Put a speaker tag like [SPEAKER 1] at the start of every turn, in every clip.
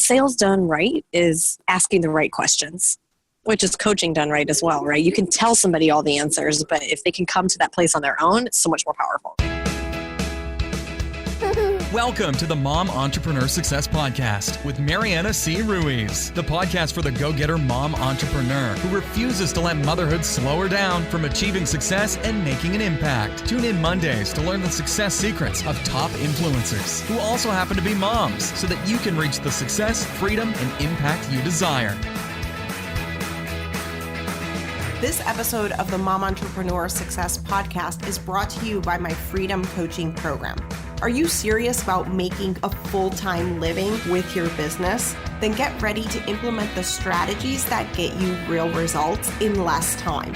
[SPEAKER 1] sales done right is asking the right questions, which is coaching done right as well, right? You can tell somebody all the answers, but if they can come to that place on their own, it's so much more powerful.
[SPEAKER 2] Welcome to the Mom Entrepreneur Success Podcast with Mariana C. Ruiz, the podcast for the go-getter mom entrepreneur who refuses to let motherhood slow her down from achieving success and making an impact. Tune in Mondays to learn the success secrets of top influencers who also happen to be moms so that you can reach the success, freedom, and impact you desire.
[SPEAKER 3] This episode of the Mom Entrepreneur Success Podcast is brought to you by my Freedom Coaching Program. Are you serious about making a full-time living with your business? Then get ready to implement the strategies that get you real results in less time.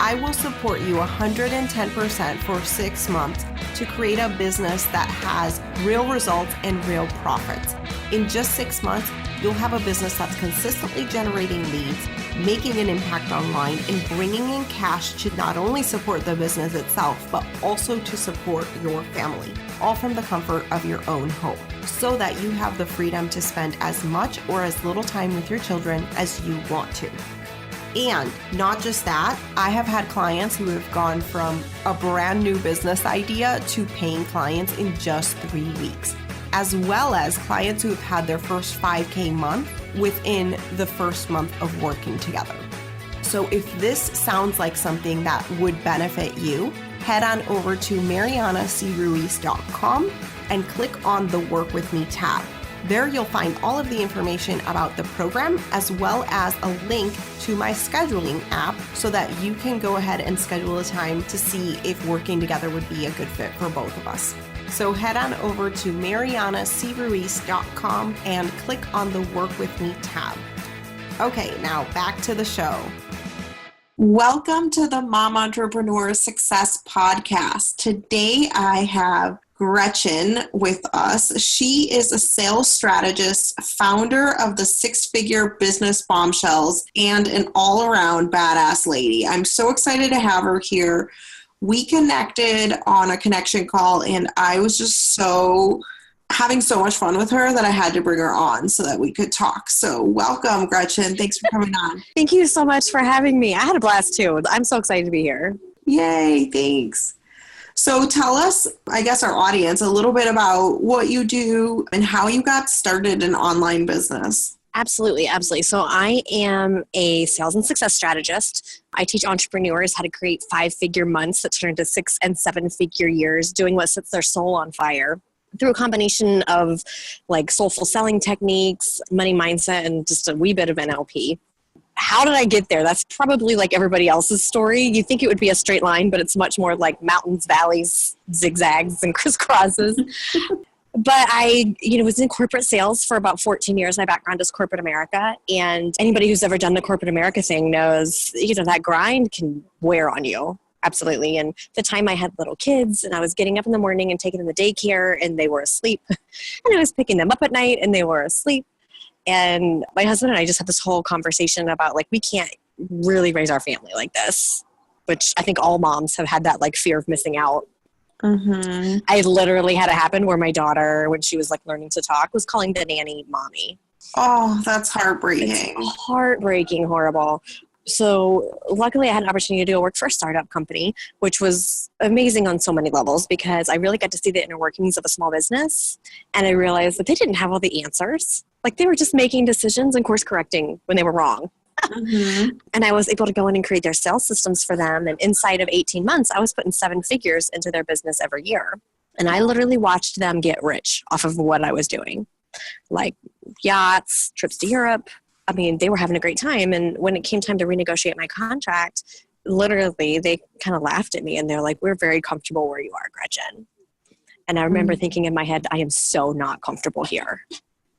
[SPEAKER 3] I will support you 110% for 6 months to create a business that has real results and real profits. In just 6 months, you'll have a business that's consistently generating leads, making an impact online, and bringing in cash to not only support the business itself, but also to support your family, all from the comfort of your own home, so that you have the freedom to spend as much or as little time with your children as you want to. And not just that, I have had clients who have gone from a brand new business idea to paying clients in just 3 weeks, as well as clients who have had their first 5K month within the first month of working together. So if this sounds like something that would benefit you, head on over to marianacruiz.com and click on the Work With Me tab. There you'll find all of the information about the program, as well as a link to my scheduling app so that you can go ahead and schedule a time to see if working together would be a good fit for both of us. So head on over to marianacruiz.com and click on the Work With Me tab. Okay, now back to the show. Welcome to the Mom Entrepreneur Success Podcast. Today I have Gretchen with us. She is a sales strategist, founder of the Figure Business Bombshells, and an all-around badass lady. I'm so excited to have her here. We connected on a connection call, and I was just having so much fun with her that I had to bring her on so that we could talk. So welcome, Gretchen. Thanks for coming on.
[SPEAKER 1] Thank you so much for having me. I had a blast too. I'm so excited to be here.
[SPEAKER 3] Yay, thanks. So tell us, I guess our audience, a little bit about what you do and how you got started in online business.
[SPEAKER 1] Absolutely. So I am a sales and success strategist. I teach entrepreneurs how to create 5-figure months that turn into 6 and 7-figure years, doing what sets their soul on fire through a combination of like soulful selling techniques, money mindset, and just a wee bit of NLP. How did I get there? That's probably like everybody else's story. You think it would be a straight line, but it's much more like mountains, valleys, zigzags, and crisscrosses. But I, was in corporate sales for about 14 years. My background is corporate America. And anybody who's ever done the corporate America thing knows, that grind can wear on you. Absolutely. And the time I had little kids and I was getting up in the morning and taking them to daycare and they were asleep. And I was picking them up at night and they were asleep. And my husband and I just had this whole conversation about we can't really raise our family like this, which I think all moms have had that fear of missing out. Mm-hmm. I literally had it happen where my daughter, when she was learning to talk, was calling the nanny mommy.
[SPEAKER 3] Oh, that's heartbreaking.
[SPEAKER 1] It's heartbreaking, horrible. So luckily I had an opportunity to go work for a startup company, which was amazing on so many levels because I really got to see the inner workings of a small business. And I realized that they didn't have all the answers. They were just making decisions and course correcting when they were wrong. Mm-hmm. And I was able to go in and create their sales systems for them. And inside of 18 months, I was putting 7 figures into their business every year. And I literally watched them get rich off of what I was doing. Yachts, trips to Europe. I mean, they were having a great time. And when it came time to renegotiate my contract, literally they kind of laughed at me and they're like, "We're very comfortable where you are, Gretchen." And I remember thinking in my head, I am so not comfortable here.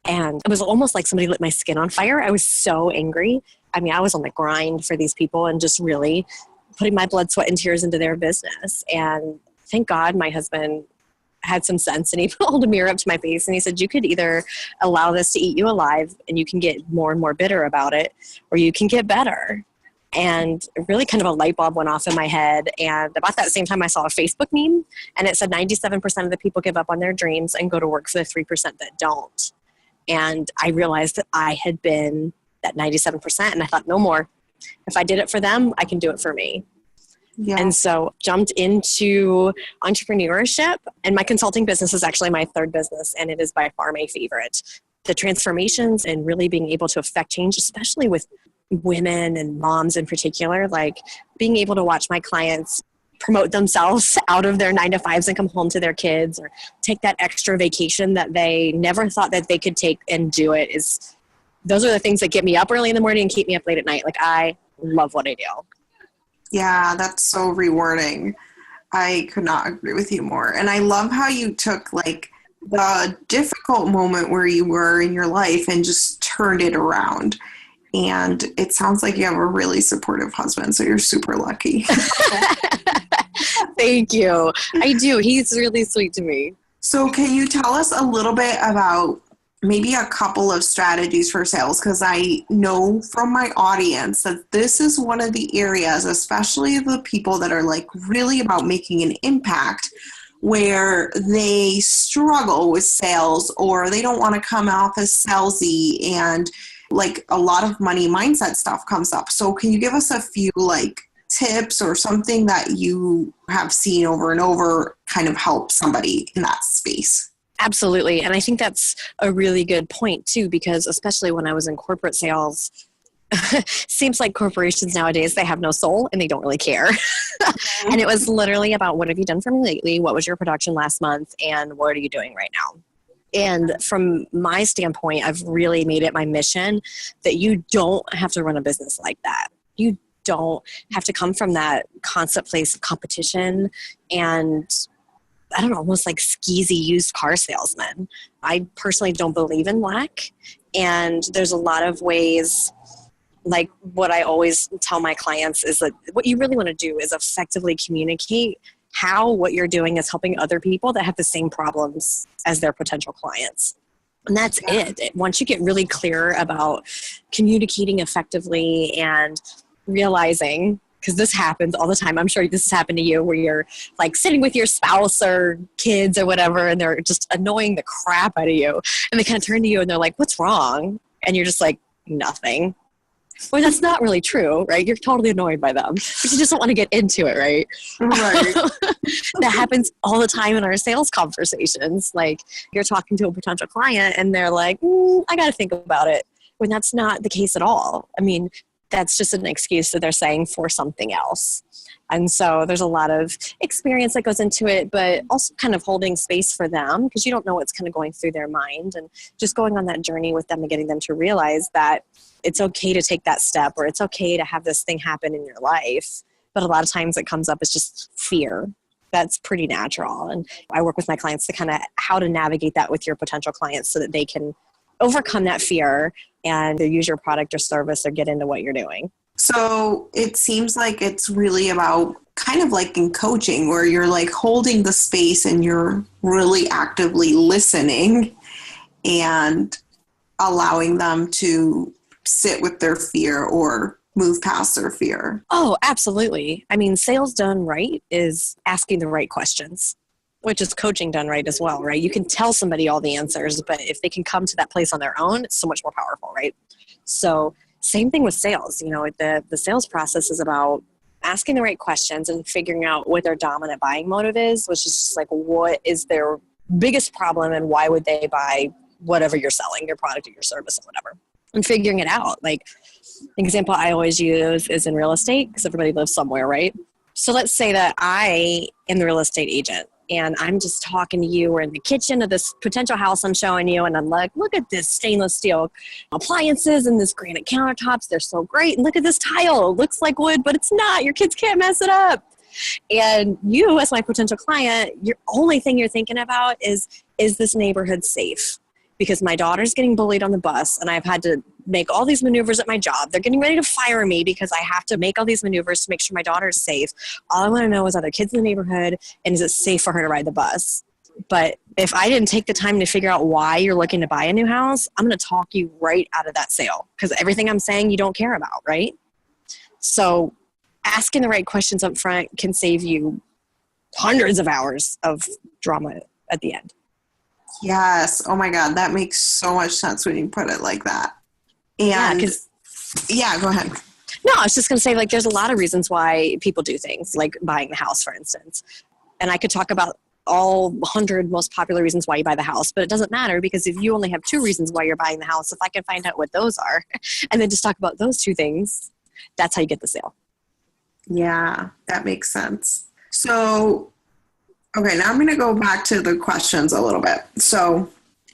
[SPEAKER 1] And it was almost like somebody lit my skin on fire. I was so angry. I mean, I was on the grind for these people and just really putting my blood, sweat, and tears into their business. And thank God my husband had some sense and he held a mirror up to my face and he said, "You could either allow this to eat you alive and you can get more and more bitter about it, or you can get better." And really kind of a light bulb went off in my head. And about that same time, I saw a Facebook meme and it said 97% of the people give up on their dreams and go to work for the 3% that don't. And I realized that I had been that 97%, and I thought, no more. If I did it for them, I can do it for me. Yeah. And so jumped into entrepreneurship, and my consulting business is actually my third business, and it is by far my favorite. The transformations and really being able to affect change, especially with women and moms in particular, like being able to watch my clients promote themselves out of their 9-to-5s and come home to their kids, or take that extra vacation that they never thought that they could take and do it, those are the things that get me up early in the morning and keep me up late at night. Like, I love what I do.
[SPEAKER 3] Yeah, that's so rewarding. I could not agree with you more. And I love how you took like the difficult moment where you were in your life and just turned it around. And it sounds like you have a really supportive husband, so you're super lucky.
[SPEAKER 1] Thank you. I do. He's really sweet to me.
[SPEAKER 3] So can you tell us a little bit about maybe a couple of strategies for sales? Because I know from my audience that this is one of the areas, especially the people that are like really about making an impact, where they struggle with sales, or they don't want to come off as salesy, and like a lot of money mindset stuff comes up. So can you give us a few like tips or something that you have seen over and over kind of help somebody in that space?
[SPEAKER 1] Absolutely. And I think that's a really good point too, because especially when I was in corporate sales, seems like corporations nowadays, they have no soul and they don't really care. And it was literally about, what have you done for me lately? What was your production last month? And what are you doing right now? And from my standpoint, I've really made it my mission that you don't have to run a business like that. You don't have to come from that constant place of competition and, I don't know, almost like skeezy used car salesman. I personally don't believe in lack. And there's a lot of ways, like what I always tell my clients is that what you really want to do is effectively communicate how what you're doing is helping other people that have the same problems as their potential clients. And that's it. Once you get really clear about communicating effectively and realizing, because this happens all the time, I'm sure this has happened to you, where you're like sitting with your spouse or kids or whatever, and they're just annoying the crap out of you. And they kind of turn to you and they're like, what's wrong? And you're just like, nothing. Well, that's not really true, right? You're totally annoyed by them, but you just don't want to get into it, right?
[SPEAKER 3] Right.
[SPEAKER 1] That happens all the time in our sales conversations. Like, you're talking to a potential client and they're like, I got to think about it. When that's not the case at all. I mean, that's just an excuse that they're saying for something else. And so there's a lot of experience that goes into it, but also kind of holding space for them, because you don't know what's kind of going through their mind, and just going on that journey with them and getting them to realize that it's okay to take that step, or it's okay to have this thing happen in your life. But a lot of times it comes up as just fear. That's pretty natural. And I work with my clients to kind of how to navigate that with your potential clients so that they can overcome that fear and use your product or service or get into what you're doing.
[SPEAKER 3] So it seems like it's really about kind of like in coaching, where you're like holding the space and you're really actively listening and allowing them to sit with their fear or move past their fear.
[SPEAKER 1] Oh, absolutely. I mean, sales done right is asking the right questions, which is coaching done right as well, right? You can tell somebody all the answers, but if they can come to that place on their own, it's so much more powerful, right? So same thing with sales. You know, the sales process is about asking the right questions and figuring out what their dominant buying motive is, which is just like, what is their biggest problem and why would they buy whatever you're selling, your product or your service or whatever, and figuring it out. Like, an example I always use is in real estate, because everybody lives somewhere, right? So let's say that I am the real estate agent and I'm just talking to you. We're in the kitchen of this potential house I'm showing you, and I'm like, look at this stainless steel appliances and this granite countertops. They're so great. And look at this tile. It looks like wood, but it's not. Your kids can't mess it up. And you, as my potential client, your only thing you're thinking about is this neighborhood safe? Because my daughter's getting bullied on the bus and I've had to make all these maneuvers at my job. They're getting ready to fire me because I have to make all these maneuvers to make sure my daughter is safe. All I want to know is, are there kids in the neighborhood and is it safe for her to ride the bus? But if I didn't take the time to figure out why you're looking to buy a new house, I'm going to talk you right out of that sale, because everything I'm saying you don't care about, right? So asking the right questions up front can save you hundreds of hours of drama at the end.
[SPEAKER 3] Yes. Oh my God. That makes so much sense when you put it like that. And yeah, go ahead.
[SPEAKER 1] No, I was just going to say, like, there's a lot of reasons why people do things, like buying the house, for instance. And I could talk about all 100 most popular reasons why you buy the house, but it doesn't matter, because if you only have 2 reasons why you're buying the house, if I can find out what those are and then just talk about those 2 things, that's how you get the sale.
[SPEAKER 3] Yeah, that makes sense. So, okay, now I'm going to go back to the questions a little bit. So,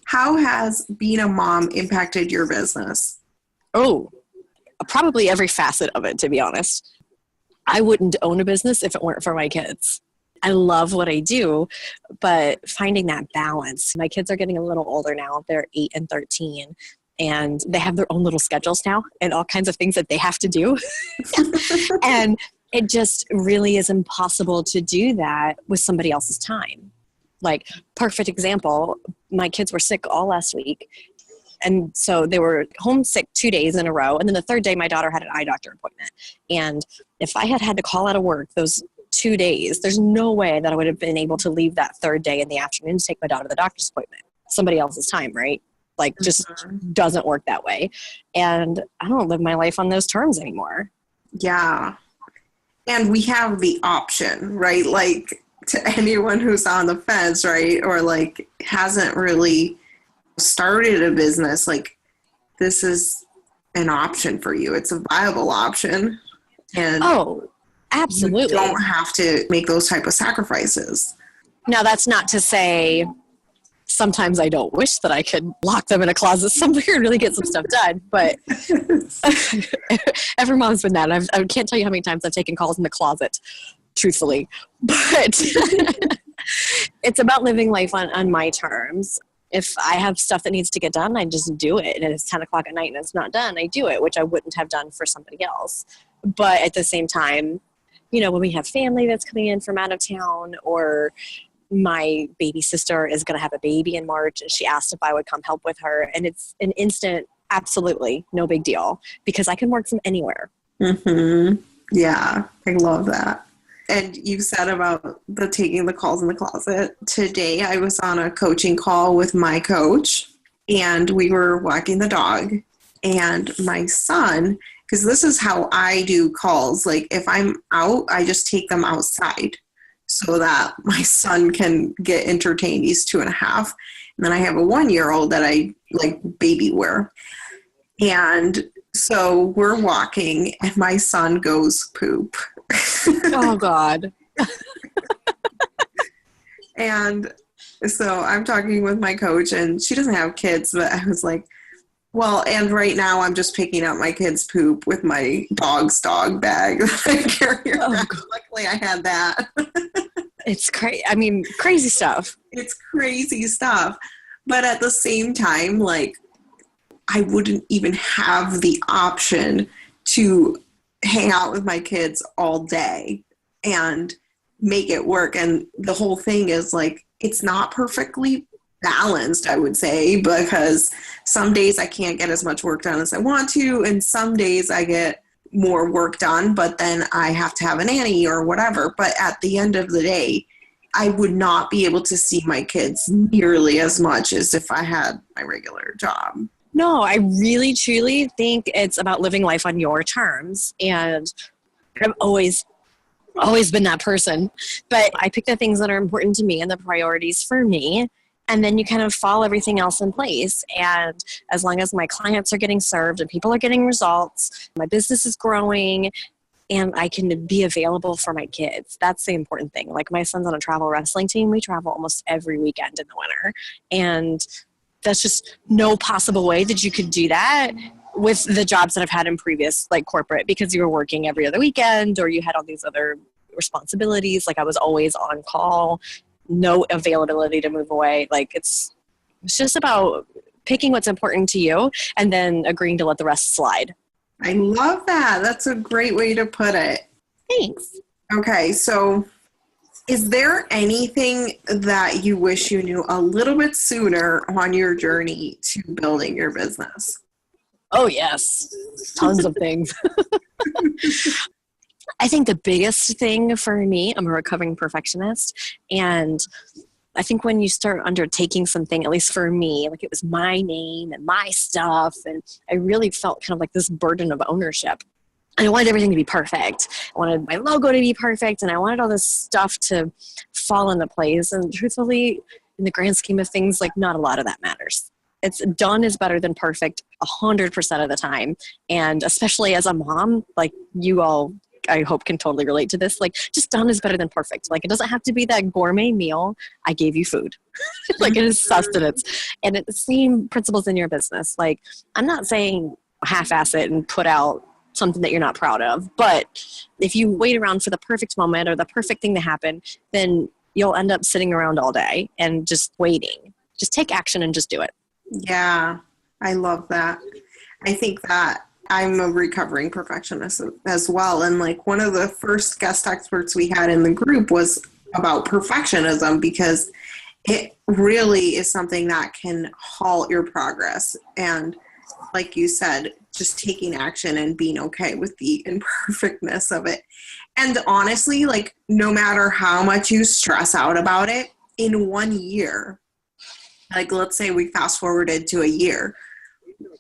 [SPEAKER 3] how has being a mom impacted your business?
[SPEAKER 1] Oh, probably every facet of it, to be honest. I wouldn't own a business if it weren't for my kids. I love what I do, but finding that balance. My kids are getting a little older now. They're 8 and 13, and they have their own little schedules now and all kinds of things that they have to do. And it just really is impossible to do that with somebody else's time. Like, perfect example, my kids were sick all last week. And so they were homesick 2 days in a row. And then the 3rd day, my daughter had an eye doctor appointment. And if I had to call out of work those 2 days, there's no way that I would have been able to leave that 3rd day in the afternoon to take my daughter to the doctor's appointment. Somebody else's time, right? Like, just doesn't work that way. And I don't live my life on those terms anymore.
[SPEAKER 3] Yeah. And we have the option, right? Like, to anyone who's on the fence, right? Or like hasn't really started a business, like, this is an option for you. It's a viable option. And
[SPEAKER 1] absolutely.
[SPEAKER 3] You don't have to make those type of sacrifices.
[SPEAKER 1] Now, that's not to say sometimes I don't wish that I could lock them in a closet somewhere and really get some stuff done, but every mom's been that. And I can't tell you how many times I've taken calls in the closet, truthfully. But it's about living life on my terms. If I have stuff that needs to get done, I just do it. And it's 10 o'clock at night and it's not done, I do it, which I wouldn't have done for somebody else. But at the same time, you know, when we have family that's coming in from out of town, or my baby sister is going to have a baby in March and she asked if I would come help with her. And it's an instant, absolutely no big deal, because I can work from anywhere.
[SPEAKER 3] Mm-hmm. Yeah, I love that. And you said about the taking the calls in the closet. Today I was on a coaching call with my coach, and we were walking the dog, and my son, because this is how I do calls. Like, if I'm out, I just take them outside so that my son can get entertained. He's 2.5. And then I have a 1-year-old that I like baby wear. And so we're walking and my son goes poop.
[SPEAKER 1] Oh God.
[SPEAKER 3] And so I'm talking with my coach, and she doesn't have kids, but I was like, well, and right now I'm just picking up my kid's poop with my dog's dog bag that I carry around. Luckily I had that.
[SPEAKER 1] It's crazy. I mean, crazy stuff.
[SPEAKER 3] It's crazy stuff. But at the same time, like, I wouldn't even have the option to hang out with my kids all day and make it work. And the whole thing is, like, it's not perfectly balanced, I would say, because some days I can't get as much work done as I want to, and some days I get more work done, but then I have to have a nanny or whatever. But at the end of the day, I would not be able to see my kids nearly as much as if I had my regular job.
[SPEAKER 1] No, I really, truly think it's about living life on your terms. And I've always been that person. But I pick the things that are important to me and the priorities for me. And then you kind of fall everything else in place. And as long as my clients are getting served and people are getting results, my business is growing, and I can be available for my kids. That's the important thing. Like, my son's on a travel wrestling team. We travel almost every weekend in the winter. And that's just no possible way that you could do that with the jobs that I've had in previous, like, corporate, because you were working every other weekend or you had all these other responsibilities. Like, I was always on call, no availability to move away. Like, it's just about picking what's important to you and then agreeing to let the rest slide.
[SPEAKER 3] I love that. That's a great way to put it.
[SPEAKER 1] Thanks.
[SPEAKER 3] Okay, so is there anything that you wish you knew a little bit sooner on your journey to building your business?
[SPEAKER 1] Oh, yes. Tons of things. I think the biggest thing for me, I'm a recovering perfectionist, and I think when you start undertaking something, at least for me, like it was my name and my stuff, and I really felt kind of like this burden of ownership. And I wanted everything to be perfect. I wanted my logo to be perfect, and I wanted all this stuff to fall into place. And truthfully, in the grand scheme of things, like not a lot of that matters. It's done is better than perfect 100% of the time. And especially as a mom, like you all, I hope, can totally relate to this. Like, just done is better than perfect. Like, it doesn't have to be that gourmet meal. I gave you food. Like, it is sustenance. And it's the same principles in your business. Like, I'm not saying half-ass it and put out something that you're not proud of. But if you wait around for the perfect moment or the perfect thing to happen, then you'll end up sitting around all day and just waiting. Just take action and just do it.
[SPEAKER 3] Yeah, I love that. I think that I'm a recovering perfectionist as well. And like one of the first guest experts we had in the group was about perfectionism, because it really is something that can halt your progress. And like you said, just taking action and being okay with the imperfectness of it. And honestly, like no matter how much you stress out about it, in 1 year, like let's say we fast forwarded to a year,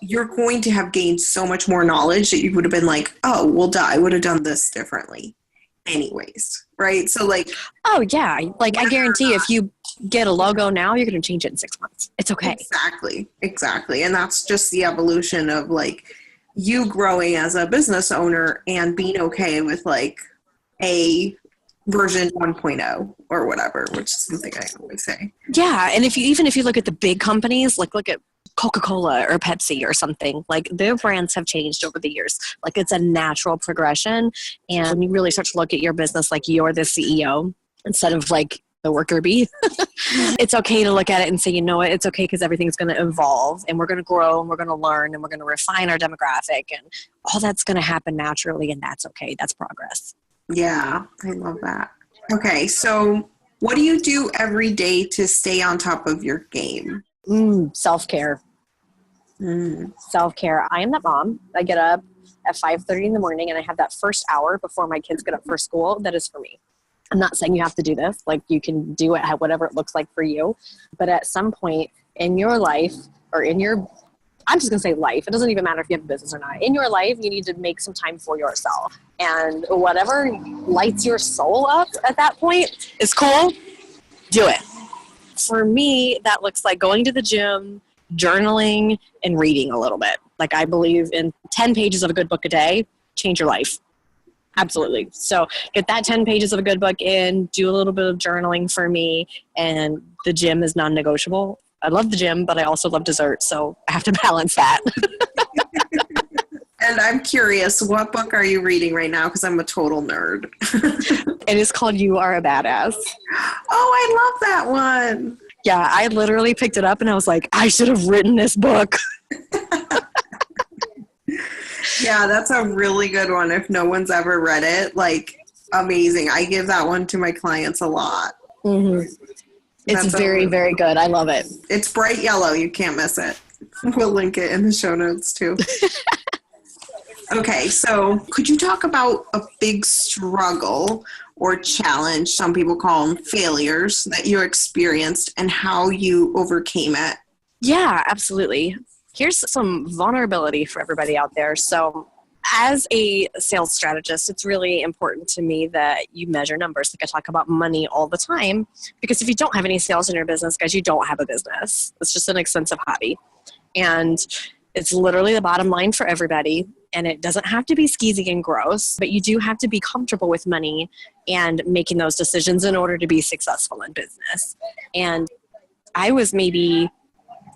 [SPEAKER 3] you're going to have gained so much more knowledge that you would have been like, oh, well, duh, I would have done this differently anyways, right? So like,
[SPEAKER 1] oh yeah, like I guarantee if you get a logo now, you're going to change it in 6 months. It's okay.
[SPEAKER 3] Exactly. And that's just the evolution of like you growing as a business owner and being okay with like a version 1.0 or whatever, which is something I always say.
[SPEAKER 1] Yeah. And if you look at the big companies, like look at Coca-Cola or Pepsi or something, like their brands have changed over the years. Like it's a natural progression. And when you really start to look at your business, like you're the CEO instead of like the worker bee, it's okay to look at it and say, you know what, it's okay because everything's going to evolve and we're going to grow and we're going to learn and we're going to refine our demographic and all that's going to happen naturally. And that's okay. That's progress.
[SPEAKER 3] Yeah, I love that. Okay. So what do you do every day to stay on top of your game?
[SPEAKER 1] Self-care. Self-care. I am that mom. I get up at 5:30 in the morning and I have that first hour before my kids get up for school. That is for me. I'm not saying you have to do this. Like you can do it whatever it looks like for you. But at some point in your life or I'm just going to say life. It doesn't even matter if you have a business or not. In your life, you need to make some time for yourself. And whatever lights your soul up at that point is cool. Do it. For me, that looks like going to the gym, journaling, and reading a little bit. Like I believe in 10 pages of a good book a day, change your life. Absolutely. So get that 10 pages of a good book in, do a little bit of journaling for me, and the gym is non-negotiable. I love the gym, but I also love dessert, so I have to balance that.
[SPEAKER 3] And I'm curious, what book are you reading right now? Because I'm a total nerd.
[SPEAKER 1] It is called You Are a Badass.
[SPEAKER 3] Oh, I love that one.
[SPEAKER 1] Yeah, I literally picked it up and I was like, I should have written this book.
[SPEAKER 3] Yeah, that's a really good one. If no one's ever read it, like amazing. I give that one to my clients a lot.
[SPEAKER 1] Mm-hmm. It's very, very good. I love it.
[SPEAKER 3] It's bright yellow. You can't miss it. We'll link it in the show notes too. Okay, so could you talk about a big struggle or challenge, some people call them failures, that you experienced and how you overcame it?
[SPEAKER 1] Yeah, absolutely. Here's some vulnerability for everybody out there. So as a sales strategist, it's really important to me that you measure numbers. Like I talk about money all the time, because if you don't have any sales in your business, guys, you don't have a business. It's just an expensive hobby. And it's literally the bottom line for everybody. And it doesn't have to be skeezy and gross, but you do have to be comfortable with money and making those decisions in order to be successful in business. And I was maybe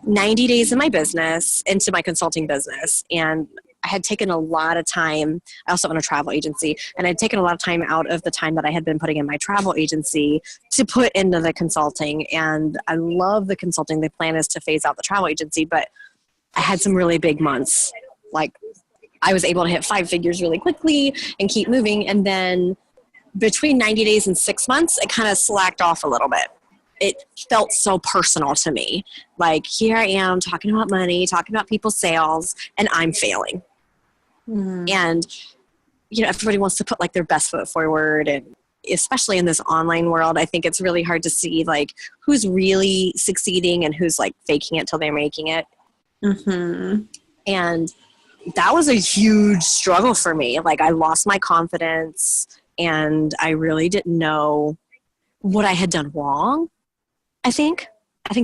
[SPEAKER 1] 90 days in my business, into my consulting business, and I had taken a lot of time. I also own a travel agency, and I'd taken a lot of time out of the time that I had been putting in my travel agency to put into the consulting. And I love the consulting. The plan is to phase out the travel agency, but I had some really big months. Like I was able to hit 5 figures really quickly and keep moving. And then between 90 days and 6 months, it kind of slacked off a little bit. It felt so personal to me. Like here I am talking about money, talking about people's sales, and I'm failing. And, you know, everybody wants to put like their best foot forward. And especially in this online world, I think it's really hard to see like who's really succeeding and who's like faking it till they're making it.
[SPEAKER 3] Mm-hmm.
[SPEAKER 1] And that was a huge struggle for me. Like I lost my confidence and I really didn't know what I had done wrong. I think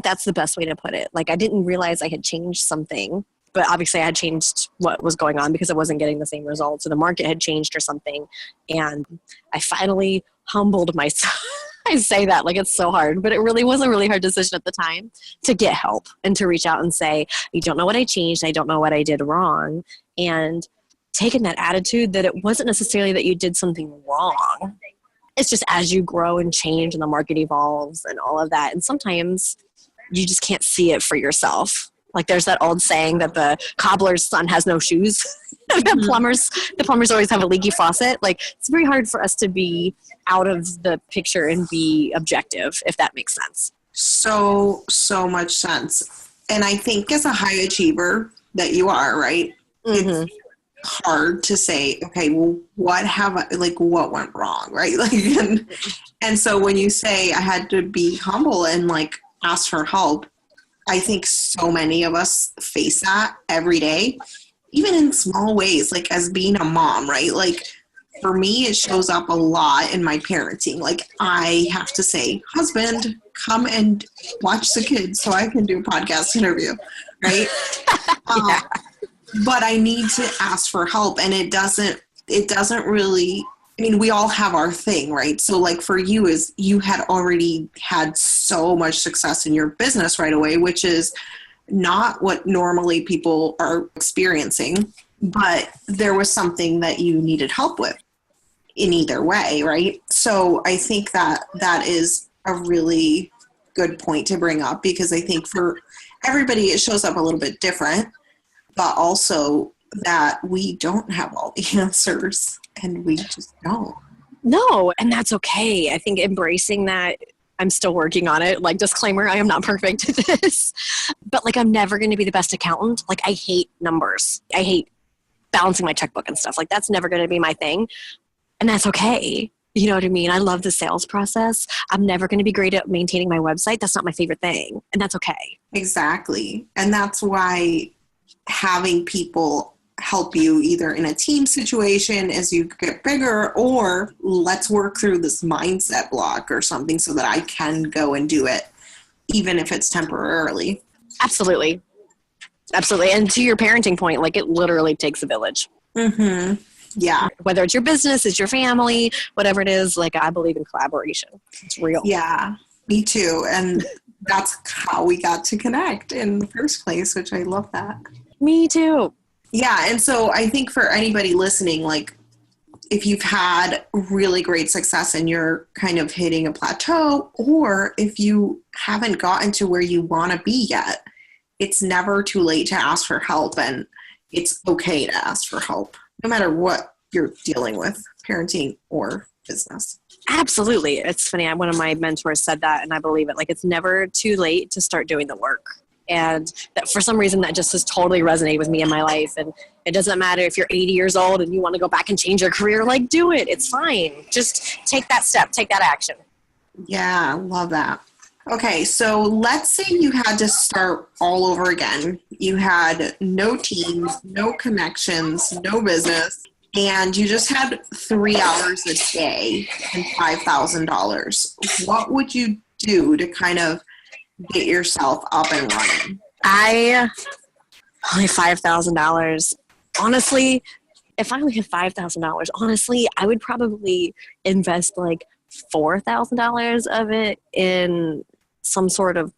[SPEAKER 1] that's the best way to put it. Like I didn't realize I had changed something, but obviously I had changed what was going on because I wasn't getting the same results, or the market had changed or something. And I finally humbled myself. I say that like it's so hard, but it really was a really hard decision at the time to get help and to reach out and say, you don't know what I changed. I don't know what I did wrong. And taking that attitude that it wasn't necessarily that you did something wrong. It's just as you grow and change and the market evolves and all of that. And sometimes you just can't see it for yourself. Like there's that old saying that the cobbler's son has no shoes. The plumbers always have a leaky faucet. Like it's very hard for us to be out of the picture and be objective, if that makes sense.
[SPEAKER 3] So much sense. And I think as a high achiever that you are, right?
[SPEAKER 1] Mm-hmm.
[SPEAKER 3] It's hard to say, okay, well, what went wrong, right? Like, and so when you say I had to be humble and like ask for help, I think so many of us face that every day, even in small ways, like as being a mom, right? Like for me, it shows up a lot in my parenting. Like I have to say, husband, come and watch the kids so I can do a podcast interview, right?
[SPEAKER 1] Yeah.
[SPEAKER 3] But I need to ask for help, and it doesn't really, I mean, we all have our thing, right? So like for you is you had already had so much success in your business right away, which is not what normally people are experiencing, but there was something that you needed help with in either way, right? So I think that is a really good point to bring up, because I think for everybody it shows up a little bit different, but also that we don't have all the answers and we just don't.
[SPEAKER 1] No, and that's okay. I think embracing that, I'm still working on it. Like disclaimer, I am not perfect at this, but like I'm never going to be the best accountant. Like I hate numbers. I hate balancing my checkbook and stuff. Like that's never going to be my thing. And that's okay. You know what I mean? I love the sales process. I'm never going to be great at maintaining my website. That's not my favorite thing. And that's okay.
[SPEAKER 3] Exactly. And that's why having people help you either in a team situation as you get bigger, or let's work through this mindset block or something so that I can go and do it, even if it's temporarily.
[SPEAKER 1] Absolutely. Absolutely. And to your parenting point, like it literally takes a village.
[SPEAKER 3] Mm-hmm. Yeah.
[SPEAKER 1] Whether it's your business, it's your family, whatever it is, like I believe in collaboration. It's real.
[SPEAKER 3] Yeah, me too. And that's how we got to connect in the first place, which I love that.
[SPEAKER 1] Me too.
[SPEAKER 3] Yeah. And so I think for anybody listening, like if you've had really great success and you're kind of hitting a plateau, or if you haven't gotten to where you want to be yet, it's never too late to ask for help, and it's okay to ask for help, no matter what you're dealing with, parenting or business. Absolutely.
[SPEAKER 1] It's funny. One of my mentors said that, and I believe it. Like it's never too late to start doing the work. And that for some reason that just has totally resonated with me in my life. And it doesn't matter if you're 80 years old and you want to go back and change your career, like do it. It's fine. Just take that step, take that action.
[SPEAKER 3] Yeah, love that. Okay, so let's say you had to start all over again. You had no teams, no connections, no business, and you just had 3 hours a day and $5,000. What would you do to kind of get yourself up and running?
[SPEAKER 1] Only $5,000. Honestly, if I only had $5,000, honestly, I would probably invest like $4,000 of it in some sort of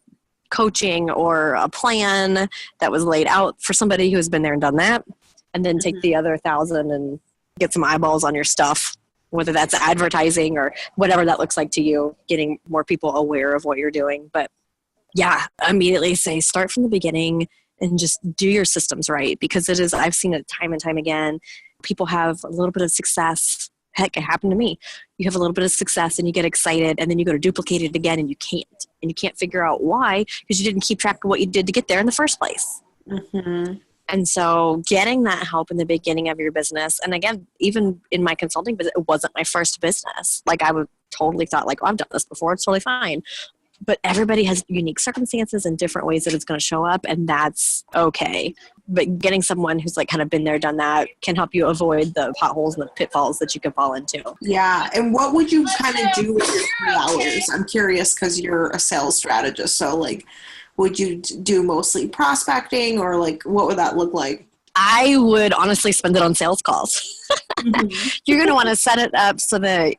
[SPEAKER 1] coaching or a plan that was laid out for somebody who has been there and done that, and then take the other 1,000 and get some eyeballs on your stuff, whether that's advertising or whatever that looks like to you, getting more people aware of what you're doing. But yeah, immediately say start from the beginning and just do your systems right, because it is, I've seen it time and time again. People have a little bit of success. Heck, it happened to me. You have a little bit of success and you get excited, and then you go to duplicate it again and you can't. And you can't figure out why, because you didn't keep track of what you did to get there in the first place.
[SPEAKER 3] Mm-hmm.
[SPEAKER 1] And so getting that help in the beginning of your business, and again, even in my consulting business, it wasn't my first business. Like I would totally thought like, oh, I've done this before. It's totally fine. But everybody has unique circumstances and different ways that it's going to show up, and that's okay. But getting someone who's like kind of been there, done that can help you avoid the potholes and the pitfalls that you could fall into.
[SPEAKER 3] Yeah. And what would you kind of do with your 3 hours? I'm curious because you're a sales strategist. So like, would you do mostly prospecting, or like, what would that look like?
[SPEAKER 1] I would honestly spend it on sales calls.
[SPEAKER 3] Mm-hmm.
[SPEAKER 1] You're going to want to set it up so that,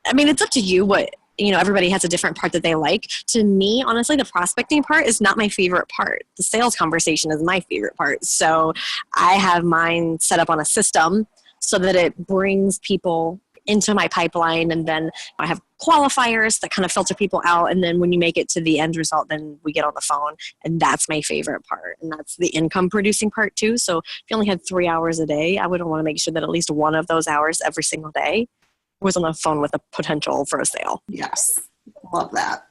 [SPEAKER 1] I mean, it's up to you what, everybody has a different part that they like. To me, honestly, the prospecting part is not my favorite part. The sales conversation is my favorite part. So I have mine set up on a system so that it brings people into my pipeline, and then I have qualifiers that kind of filter people out, and then when you make it to the end result, then we get on the phone, and that's my favorite part, and that's the income producing part too. So if you only had 3 hours a day, I would want to make sure that at least one of those hours every single day was on the phone with a potential for a sale.
[SPEAKER 3] Yes, love that.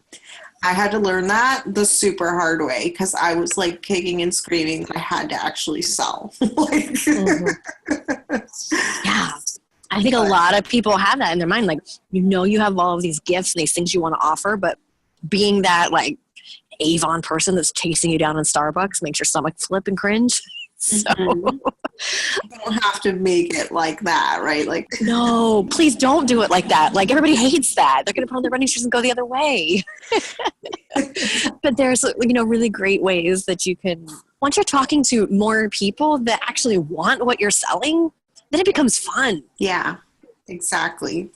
[SPEAKER 3] I had to learn that the super hard way because I was like kicking and screaming that I had to actually sell.
[SPEAKER 1] Yeah. I think a lot of people have that in their mind. Like, you have all of these gifts and these things you want to offer, but being that like Avon person that's chasing you down in Starbucks makes your stomach flip and cringe. So
[SPEAKER 3] you don't have to make it like that, right? Like,
[SPEAKER 1] no, please don't do it like that. Like everybody hates that. They're going to put on their running shoes and go the other way. But there's, really great ways that you can, once you're talking to more people that actually want what you're selling, then it becomes fun.
[SPEAKER 3] Yeah, exactly.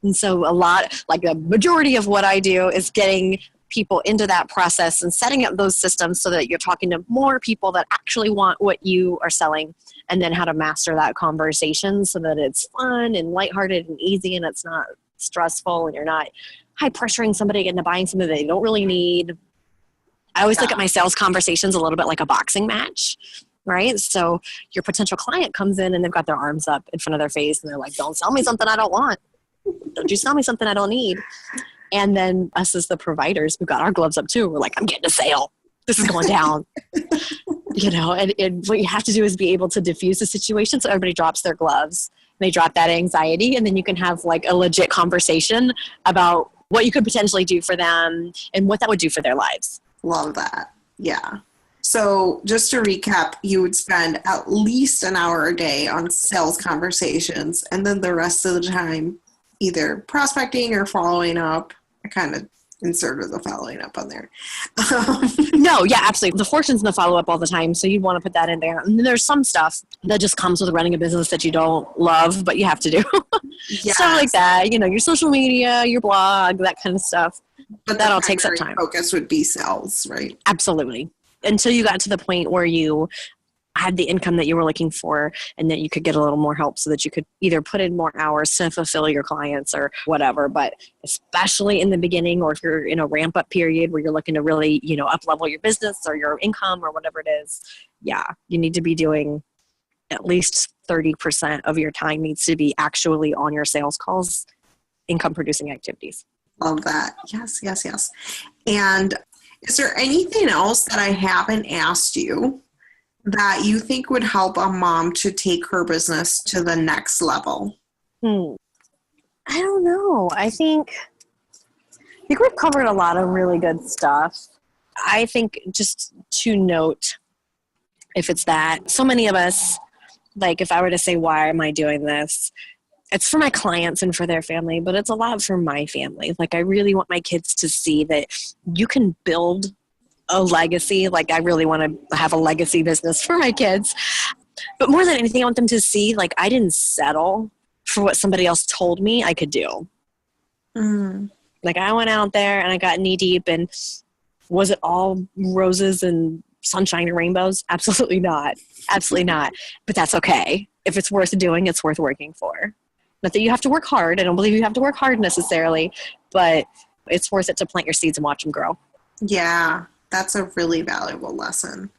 [SPEAKER 1] And so a lot, like the majority of what I do is getting people into that process and setting up those systems so that you're talking to more people that actually want what you are selling, and then how to master that conversation so that it's fun and lighthearted and easy, and it's not stressful, and you're not high pressuring somebody into buying something they don't really need. I always look at my sales conversations a little bit like a boxing match. Right? So your potential client comes in and they've got their arms up in front of their face and they're like, don't sell me something I don't want. Don't you sell me something I don't need. And then us as the providers, we've got our gloves up too. We're like, I'm getting a sale. This is going down. And what you have to do is be able to diffuse the situation so everybody drops their gloves. They drop that anxiety, and then you can have like a legit conversation about what you could potentially do for them and what that would do for their lives.
[SPEAKER 3] Love that. Yeah. So just to recap, you would spend at least an hour a day on sales conversations, and then the rest of the time either prospecting or following up. I kind of inserted the following up on there.
[SPEAKER 1] No, yeah, absolutely. The fortune's in the follow-up all the time, so you'd want to put that in there. And then there's some stuff that just comes with running a business that you don't love, but you have to do. Yes. Stuff like that, your social media, your blog, that kind of stuff. But that all takes up time.
[SPEAKER 3] Focus would be sales, right?
[SPEAKER 1] Absolutely. Until you got to the point where you had the income that you were looking for, and that you could get a little more help so that you could either put in more hours to fulfill your clients or whatever. But especially in the beginning, or if you're in a ramp up period where you're looking to really, up level your business or your income or whatever it is, yeah, you need to be doing at least 30% of your time needs to be actually on your sales calls, income producing activities.
[SPEAKER 3] Love that. Yes, yes, yes. And is there anything else that I haven't asked you that you think would help a mom to take her business to the next level?
[SPEAKER 1] I don't know. I think we've covered a lot of really good stuff. I think just to note, if it's that, so many of us, like if I were to say, why am I doing this? It's for my clients and for their family, but it's a lot for my family. Like I really want my kids to see that you can build a legacy. Like I really want to have a legacy business for my kids. But more than anything, I want them to see, like, I didn't settle for what somebody else told me I could do. Like I went out there and I got knee deep, and was it all roses and sunshine and rainbows? Absolutely not. Absolutely not. But that's okay. If it's worth doing, it's worth working for. Not that you have to work hard. I don't believe you have to work hard necessarily, but it's worth it to plant your seeds and watch them grow.
[SPEAKER 3] Yeah, that's a really valuable lesson.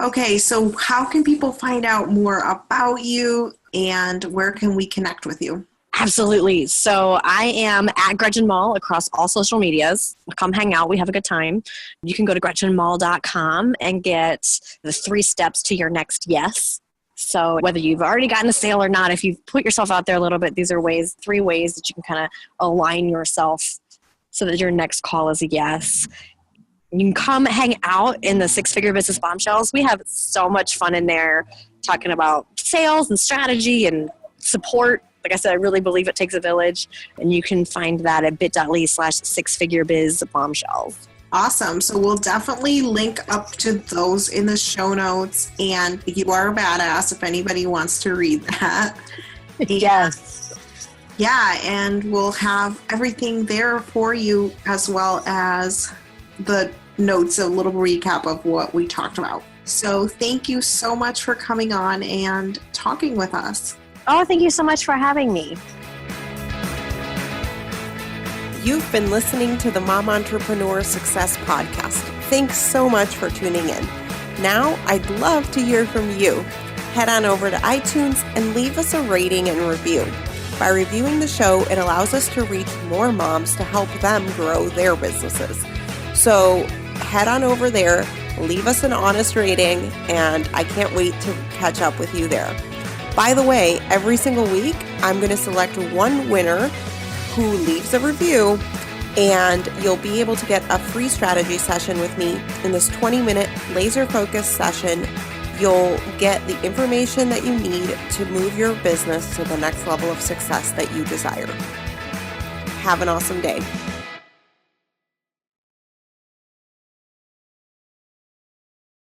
[SPEAKER 3] Okay, so how can people find out more about you, and where can we connect with you?
[SPEAKER 1] Absolutely. So I am at Gretchen Mall across all social medias. Come hang out. We have a good time. You can go to GretchenMall.com and get the 3 steps to your next yes. So whether you've already gotten a sale or not, if you've put yourself out there a little bit, these are 3 ways that you can kind of align yourself so that your next call is a yes. You can come hang out in the Figure Business Bombshells. We have so much fun in there talking about sales and strategy and support. Like I said, I really believe it takes a village, and you can find that at bit.ly/6figurebiz-bombshells.
[SPEAKER 3] Awesome. So we'll definitely link up to those in the show notes, and you are a badass if anybody wants to read that.
[SPEAKER 1] Yes.
[SPEAKER 3] Yeah, and we'll have everything there for you, as well as the notes, a little recap of what we talked about. So thank you so much for coming on and talking with us.
[SPEAKER 1] Oh, thank you so much for having me.
[SPEAKER 3] You've been listening to the Mom Entrepreneur Success Podcast. Thanks so much for tuning in. Now, I'd love to hear from you. Head on over to iTunes and leave us a rating and review. By reviewing the show, it allows us to reach more moms to help them grow their businesses. So head on over there, leave us an honest rating, and I can't wait to catch up with you there. By the way, every single week, I'm going to select one winner who leaves a review, and you'll be able to get a free strategy session with me. In this 20-minute laser-focused session, you'll get the information that you need to move your business to the next level of success that you desire. Have an awesome day.